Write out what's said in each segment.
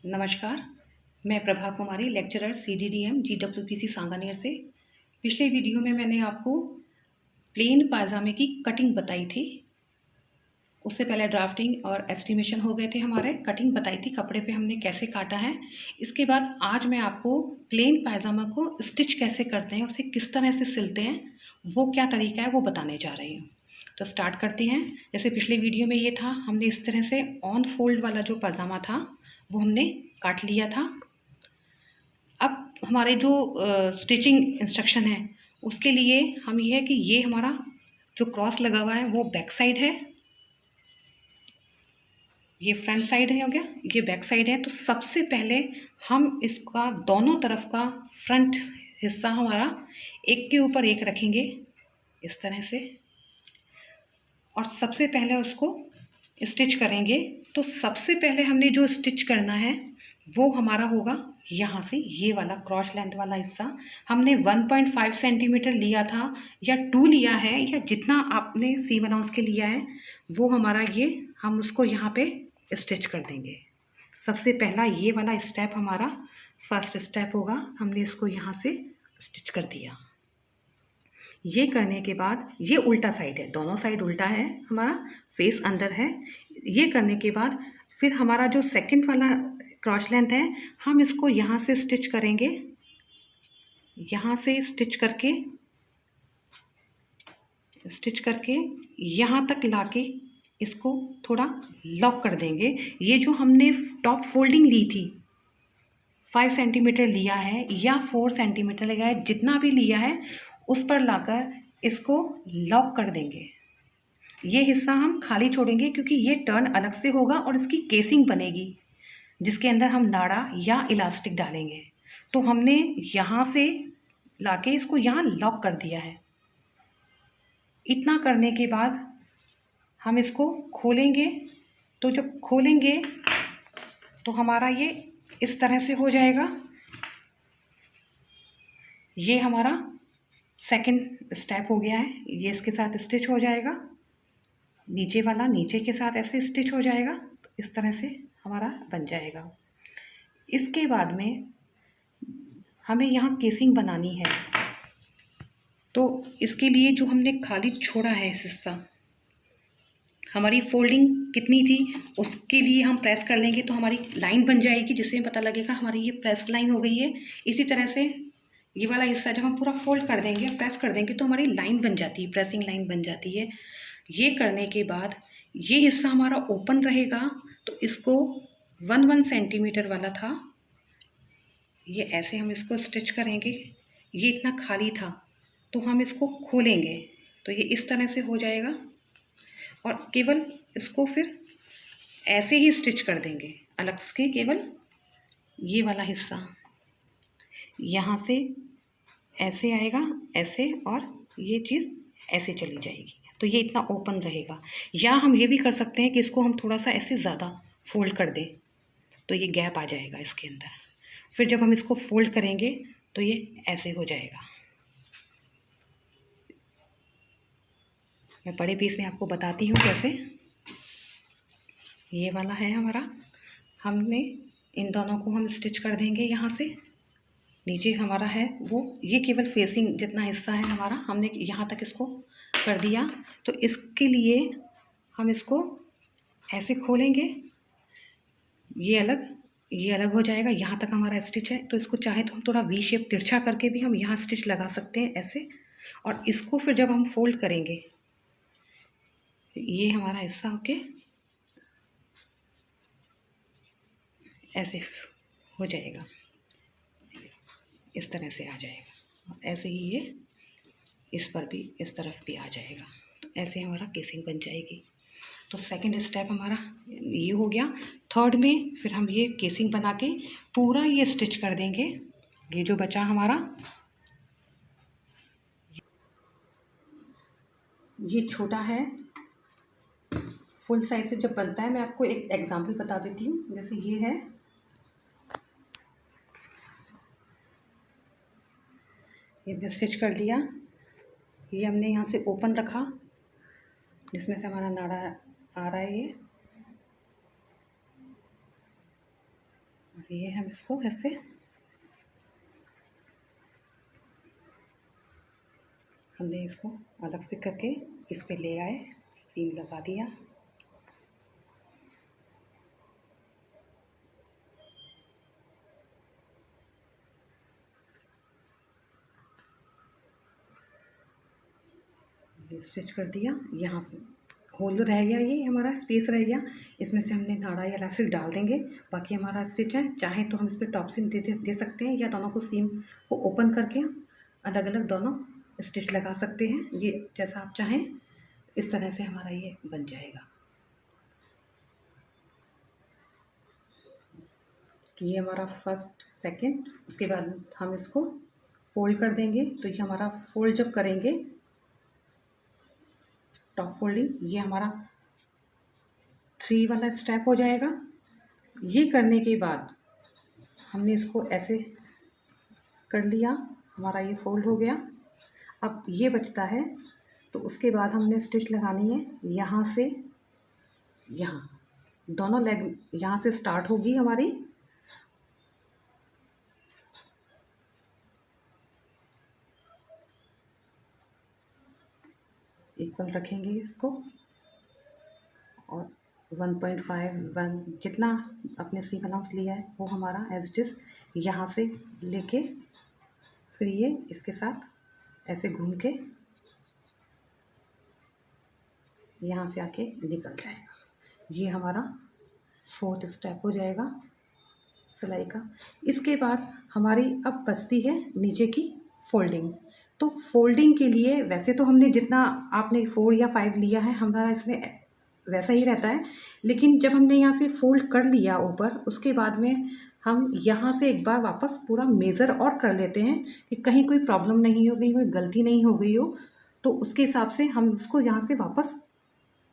नमस्कार, मैं प्रभा कुमारी lecturer CDDM GWPC Sanganer से। पिछले वीडियो में मैंने आपको प्लेन पायजामे की कटिंग बताई थी। उससे पहले ड्राफ्टिंग और एस्टिमेशन हो गए थे हमारे। कटिंग बताई थी कपड़े पे हमने कैसे काटा है। इसके बाद आज मैं आपको प्लेन पायजामा को स्टिच कैसे करते हैं, उसे किस तरह से सिलते हैं, वो क्या तरीका है वो बताने जा रही हूँ। तो स्टार्ट करते हैं। जैसे पिछले वीडियो में ये था, हमने इस तरह से ऑन फोल्ड वाला जो पायजामा था वो हमने काट लिया था। अब हमारे जो स्टिचिंग इंस्ट्रक्शन है उसके लिए हम ये है कि ये हमारा जो क्रॉस लगा हुआ है वो बैक साइड है, ये फ्रंट साइड है हो गया, ये बैक साइड है। तो सबसे पहले हम इसका दोनों तरफ का फ्रंट हिस्सा हमारा एक के ऊपर एक रखेंगे इस तरह से, और सबसे पहले उसको स्टिच करेंगे। तो सबसे पहले हमने जो स्टिच करना है वो हमारा होगा यहाँ से, ये वाला क्रॉस लेंथ वाला हिस्सा हमने 1.5 सेंटीमीटर लिया था या 2 लिया है, या जितना आपने सीम अलाउंस के लिया है वो हमारा ये, हम उसको यहाँ पे स्टिच कर देंगे। सबसे पहला ये वाला स्टेप हमारा फर्स्ट स्टेप होगा, हमने इसको यहाँ से स्टिच कर दिया। ये करने के बाद ये उल्टा साइड है, दोनों साइड उल्टा है, हमारा फेस अंदर है। ये करने के बाद फिर हमारा जो सेकंड वाला क्रॉस लेंथ है हम इसको यहाँ से स्टिच करेंगे, यहाँ से स्टिच करके यहाँ तक लाके इसको थोड़ा लॉक कर देंगे। ये जो हमने टॉप फोल्डिंग ली थी 5 सेंटीमीटर लिया है या 4 सेंटीमीटर लिया है, जितना भी लिया है उस पर लाकर इसको लॉक कर देंगे। ये हिस्सा हम खाली छोड़ेंगे क्योंकि ये टर्न अलग से होगा और इसकी केसिंग बनेगी जिसके अंदर हम नाड़ा या इलास्टिक डालेंगे। तो हमने यहाँ से लाके इसको यहाँ लॉक कर दिया है। इतना करने के बाद हम इसको खोलेंगे। तो जब खोलेंगे तो हमारा ये इस तरह से हो जाएगा। ये हमारा सेकंड स्टेप हो गया है, ये इसके साथ स्टिच हो जाएगा, नीचे वाला नीचे के साथ ऐसे स्टिच हो जाएगा। इस तरह से हमारा बन जाएगा। इसके बाद में हमें यहाँ केसिंग बनानी है, तो इसके लिए जो हमने खाली छोड़ा है इस हिस्सा, हमारी फोल्डिंग कितनी थी उसके लिए हम प्रेस कर लेंगे तो हमारी लाइन बन जाएगी, जिससे पता लगेगा हमारी ये प्रेस लाइन हो गई है। इसी तरह से ये वाला हिस्सा जब हम पूरा फोल्ड कर देंगे, प्रेस कर देंगे तो हमारी लाइन बन जाती है, प्रेसिंग लाइन बन जाती है। ये करने के बाद ये हिस्सा हमारा ओपन रहेगा, तो इसको 1 सेंटीमीटर वाला था, ये ऐसे हम इसको स्टिच करेंगे। ये इतना खाली था तो हम इसको खोलेंगे तो ये इस तरह से हो जाएगा, और केवल इसको फिर ऐसे ही स्टिच कर देंगे अलग से। केवल ये वाला हिस्सा यहाँ से ऐसे आएगा ऐसे, और ये चीज़ ऐसे चली जाएगी, तो ये इतना ओपन रहेगा। या हम ये भी कर सकते हैं कि इसको हम थोड़ा सा ऐसे ज़्यादा फोल्ड कर दें तो ये गैप आ जाएगा इसके अंदर। फिर जब हम इसको फोल्ड करेंगे तो ये ऐसे हो जाएगा। मैं बड़े पीस में आपको बताती हूँ कैसे। ये वाला है हमारा, हमने इन दोनों को हम स्टिच कर देंगे यहाँ से। नीचे हमारा है वो, ये केवल फेसिंग जितना हिस्सा है हमारा हमने यहाँ तक इसको कर दिया। तो इसके लिए हम इसको ऐसे खोलेंगे, ये अलग हो जाएगा। यहाँ तक हमारा स्टिच है, तो इसको चाहे तो हम थोड़ा वी शेप तिरछा करके भी हम यहाँ स्टिच लगा सकते हैं ऐसे। और इसको फिर जब हम फोल्ड करेंगे, ये हमारा हिस्सा होके ऐसे हो जाएगा, इस तरह से आ जाएगा। और ऐसे ही ये इस पर भी, इस तरफ भी आ जाएगा। तो ऐसे हमारा केसिंग बन जाएगी। तो सेकंड स्टेप हमारा ये हो गया। थर्ड में फिर हम ये केसिंग बना के पूरा ये स्टिच कर देंगे। ये जो बचा हमारा, ये छोटा है, फुल साइज से जब बनता है, मैं आपको एक एग्जांपल बता देती हूँ। जैसे ये है, ये स्टिच कर दिया, ये हमने यहाँ से ओपन रखा जिसमें से हमारा नाड़ा आ रहा है, ये हम इसको ऐसे हमने इसको अलग से करके इस पे ले आए, सीम लगा दिया। स्टिच कर दिया। यहाँ से होल रह गया, ये हमारा स्पेस रह गया, इसमें से हमने नाड़ा या इलास्टिक डाल देंगे। बाकी हमारा स्टिच है, चाहे तो हम इस पर टॉप सीम दे सकते हैं, या दोनों को सीम को ओपन करके अलग अलग दोनों स्टिच लगा सकते हैं। ये जैसा आप चाहें इस तरह से हमारा ये बन जाएगा। तो ये हमारा फर्स्ट सेकंड, उसके बाद हम इसको फोल्ड कर देंगे। तो ये हमारा फोल्ड जब करेंगे टॉप फोल्डिंग, ये हमारा 3 वाला स्टेप हो जाएगा। ये करने के बाद हमने इसको ऐसे कर लिया, हमारा ये फोल्ड हो गया। अब ये बचता है, तो उसके बाद हमने स्टिच लगानी है यहाँ से यहाँ, दोनों लेग यहाँ से स्टार्ट होगी हमारी। इक्वल रखेंगे इसको, और 1.5 जितना अपने सीम अलाउंस लिया है वो हमारा एज इट इज़ यहाँ से लेके फिर ये इसके साथ ऐसे घूम के यहाँ से आके निकल जाएगा। ये हमारा 4th स्टेप हो जाएगा सिलाई का। इसके बाद हमारी अब बचती है नीचे की फोल्डिंग। तो फोल्डिंग के लिए वैसे तो हमने जितना आपने 4 या 5 लिया है हमारा इसमें वैसा ही रहता है, लेकिन जब हमने यहाँ से फोल्ड कर लिया ऊपर, उसके बाद में हम यहाँ से एक बार वापस पूरा मेज़र और कर लेते हैं कि कहीं कोई प्रॉब्लम नहीं हो गई, कोई गलती नहीं हो गई हो। तो उसके हिसाब से हम उसको यहाँ से वापस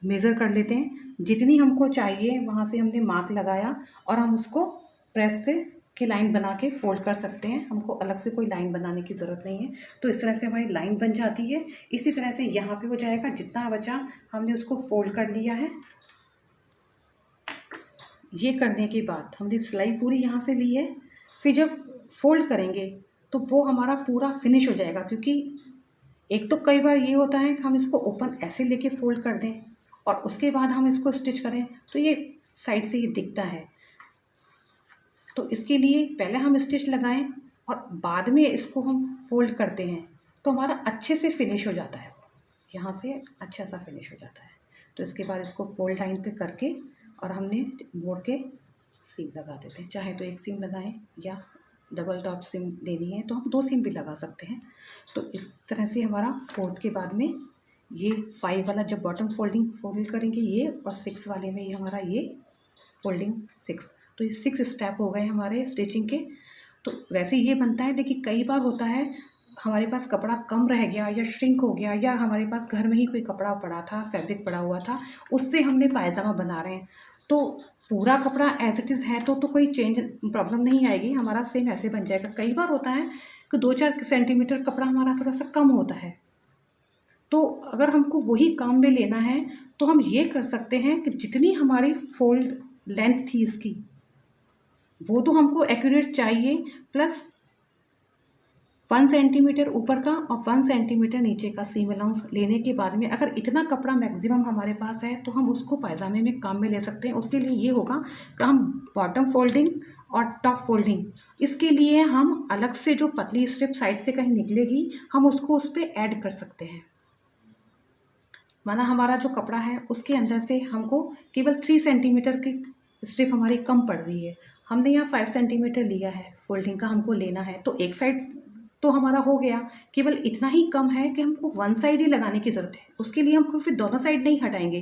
मेज़र कर लेते हैं, जितनी हमको चाहिए वहाँ से हमने मार्क लगाया, और हम उसको प्रेस से की लाइन बना के फोल्ड कर सकते हैं। हमको अलग से कोई लाइन बनाने की ज़रूरत नहीं है। तो इस तरह से हमारी लाइन बन जाती है। इसी तरह से यहाँ पे हो जाएगा, जितना बचा हमने उसको फोल्ड कर लिया है। ये करने के बाद हमने सिलाई पूरी यहाँ से ली है, फिर जब फोल्ड करेंगे तो वो हमारा पूरा फिनिश हो जाएगा। क्योंकि एक तो कई बार ये होता है कि हम इसको ओपन ऐसे लेके फोल्ड कर दें और उसके बाद हम इसको स्टिच करें, तो ये साइड से ये दिखता है। तो इसके लिए पहले हम स्टिच लगाएं और बाद में इसको हम फोल्ड करते हैं, तो हमारा अच्छे से फिनिश हो जाता है, यहाँ से अच्छा सा फिनिश हो जाता है। तो इसके बाद इसको फोल्ड लाइन पे करके और हमने मोड़ के सीम लगा देते हैं। चाहे तो एक सीम लगाएं या डबल टॉप सीम देनी है तो हम 2 सीम भी लगा सकते हैं। तो इस तरह से हमारा 4th के बाद में ये 5 वाला जब बॉटम फोल्ड करेंगे ये, और 6 वाले में ये हमारा ये फोल्डिंग 6। तो ये 6 स्टेप हो गए हमारे स्टिचिंग के। तो वैसे ये बनता है, देखिए कई बार होता है हमारे पास कपड़ा कम रह गया या श्रिंक हो गया, या हमारे पास घर में ही कोई कपड़ा पड़ा था, फैब्रिक पड़ा हुआ था, उससे हमने पायजामा बना रहे हैं। तो पूरा कपड़ा एज इट इज़ है तो कोई चेंज प्रॉब्लम नहीं आएगी, हमारा सेम ऐसे बन जाएगा। कई बार होता है कि 2-4 सेंटीमीटर कपड़ा हमारा थोड़ा सा कम होता है, तो अगर हमको वही काम में लेना है तो हम ये कर सकते हैं कि जितनी हमारी फोल्ड लेंथ थी इसकी, वो तो हमको एक्यूरेट चाहिए, प्लस 1 सेंटीमीटर ऊपर का और 1 सेंटीमीटर नीचे का सीम अलाउंस लेने के बाद में अगर इतना कपड़ा मैक्सिमम हमारे पास है तो हम उसको पायजामे में काम में ले सकते हैं। उसके लिए ये होगा कि हम बॉटम फोल्डिंग और टॉप फोल्डिंग, इसके लिए हम अलग से जो पतली स्ट्रिप साइड से कहीं निकलेगी हम उसको उस पर ऐड कर सकते हैं। माना हमारा जो कपड़ा है उसके अंदर से हमको केवल 3 सेंटीमीटर की स्ट्रिप हमारी कम पड़ रही है, हमने यहाँ 5 सेंटीमीटर लिया है फोल्डिंग का हमको लेना है, तो एक साइड तो हमारा हो गया, केवल इतना ही कम है कि हमको 1 साइड ही लगाने की ज़रूरत है। उसके लिए हमको फिर दोनों साइड नहीं हटाएंगे,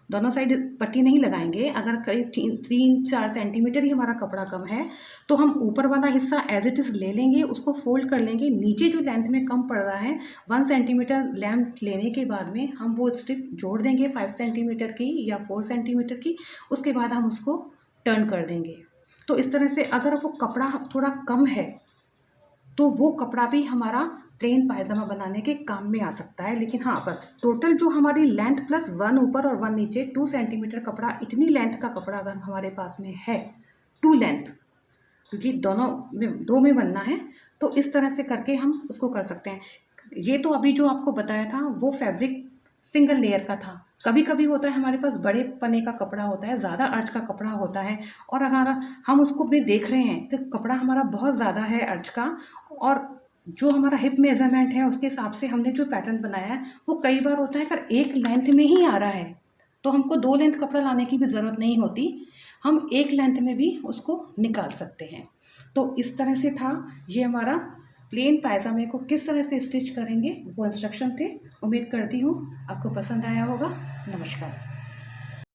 दोनों साइड पट्टी नहीं लगाएंगे। अगर करीब 3-4 सेंटीमीटर ही हमारा कपड़ा कम है तो हम ऊपर वाला हिस्सा एज इट इज़ ले लेंगे, उसको फोल्ड कर लेंगे। नीचे जो लेंथ में कम पड़ रहा है 1 सेंटीमीटर लेंथ लेने के बाद में हम वो स्ट्रिप जोड़ देंगे 5 सेंटीमीटर की या 4 सेंटीमीटर की, उसके बाद हम उसको टर्न कर देंगे। तो इस तरह से अगर वो कपड़ा थोड़ा कम है तो वो कपड़ा भी हमारा प्लेन पायजामा बनाने के काम में आ सकता है। लेकिन हाँ, बस टोटल जो हमारी लेंथ प्लस 1 ऊपर और 1 नीचे 2 सेंटीमीटर कपड़ा, इतनी लेंथ का कपड़ा अगर हमारे पास में है, 2 लेंथ, क्योंकि दोनों में, दो में बनना है। तो इस तरह से करके हम उसको कर सकते हैं। ये तो अभी जो आपको बताया था वो फैब्रिक सिंगल लेयर का था। कभी कभी होता है हमारे पास बड़े पने का कपड़ा होता है, ज़्यादा अर्ज का कपड़ा होता है, और अगर हम उसको भी देख रहे हैं तो कपड़ा हमारा बहुत ज़्यादा है अर्ज का, और जो हमारा हिप मेजरमेंट है उसके हिसाब से हमने जो पैटर्न बनाया है वो कई बार होता है अगर एक लेंथ में ही आ रहा है तो हमको 2 लेंथ कपड़ा लाने की भी ज़रूरत नहीं होती, हम एक लेंथ में भी उसको निकाल सकते हैं। तो इस तरह से था ये हमारा प्लेन पायजामे को किस तरह से स्टिच करेंगे वो इंस्ट्रक्शन थे। उम्मीद करती हूँ आपको पसंद आया होगा। नमस्कार।